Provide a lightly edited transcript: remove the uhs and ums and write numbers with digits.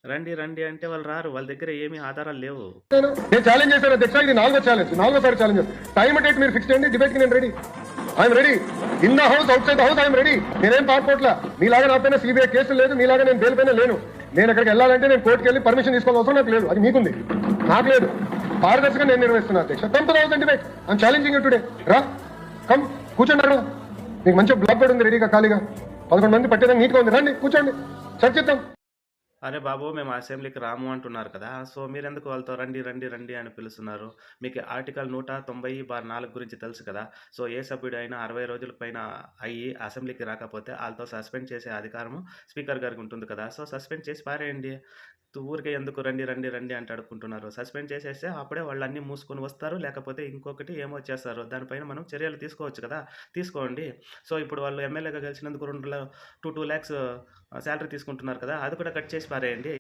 రండి, రండి అంటే వాళ్ళు రారు. వాళ్ళ దగ్గర ఏమీ ఆధారాలు లేవు. నేను ఛాలెంజ్ చేశాను అధ్యక్ష, ఇది నాలుగోసారి ఛాలెంజ్. టైం డేట్ మీరు ఫిక్స్ చేయండి, డిబేట్ కి నేను ready. I'm ready. In the house, out side the house, I'm ready. నేనేం పారిపోట్లా. మీలాగా నా పైన సిబిఐ కేసులు లేదు, మీలాగా నేను బెయిల్ పైన లేను. నేను అక్కడికి వెళ్ళాలంటే నేను కోర్టుకి వెళ్ళి పర్మిషన్ తీసుకోవాల్సిన అవసరం నాకు లేదు. అది మీకుంది, నాకు లేదు. పారదర్శకంగా నేను నిర్వహిస్తున్నా అధ్యక్ష. Come to the house and debate. I'm challenging you today. రా, కమ్, కూర్చోండి. అక్కడ మీకు మంచిగా బ్లాక్ కూడా ఉంది రెడీగా, ఖాళీగా 11 మంది పట్టేదానికి నీట్గా ఉంది. రండి కూర్చోండి, చర్చిద్దాం. అరే బాబు, మేము అసెంబ్లీకి రాము అంటున్నారు కదా! సో మీరెందుకు వాళ్ళతో రండి, రండి, రండి అని పిలుస్తున్నారు? మీకు ఆర్టికల్ 190/4 గురించి తెలుసు కదా! సో ఏ సభ్యుడైనా 60 రోజుల పైన అయ్యి అసెంబ్లీకి రాకపోతే ఆళ్ళతో సస్పెండ్ చేసే అధికారము స్పీకర్ గారికి ఉంటుంది కదా! సో సస్పెండ్ చేసి పారేయండి. ఊరికే ఎందుకు రండి, రండి, రండి అంటే అడుక్కుంటున్నారు? సస్పెండ్ చేసేస్తే అప్పుడే వాళ్ళన్నీ మూసుకొని వస్తారు. లేకపోతే ఇంకొకటి ఏమో చేస్తారు. దానిపైన మనం చర్యలు తీసుకోవచ్చు కదా! తీసుకోండి. సో ఇప్పుడు వాళ్ళు ఎమ్మెల్యేగా గెలిచినందుకు 2 lakhs సాలరీ తీసుకుంటున్నారు కదా! అది కూడా కట్ చేసి పారేయండి.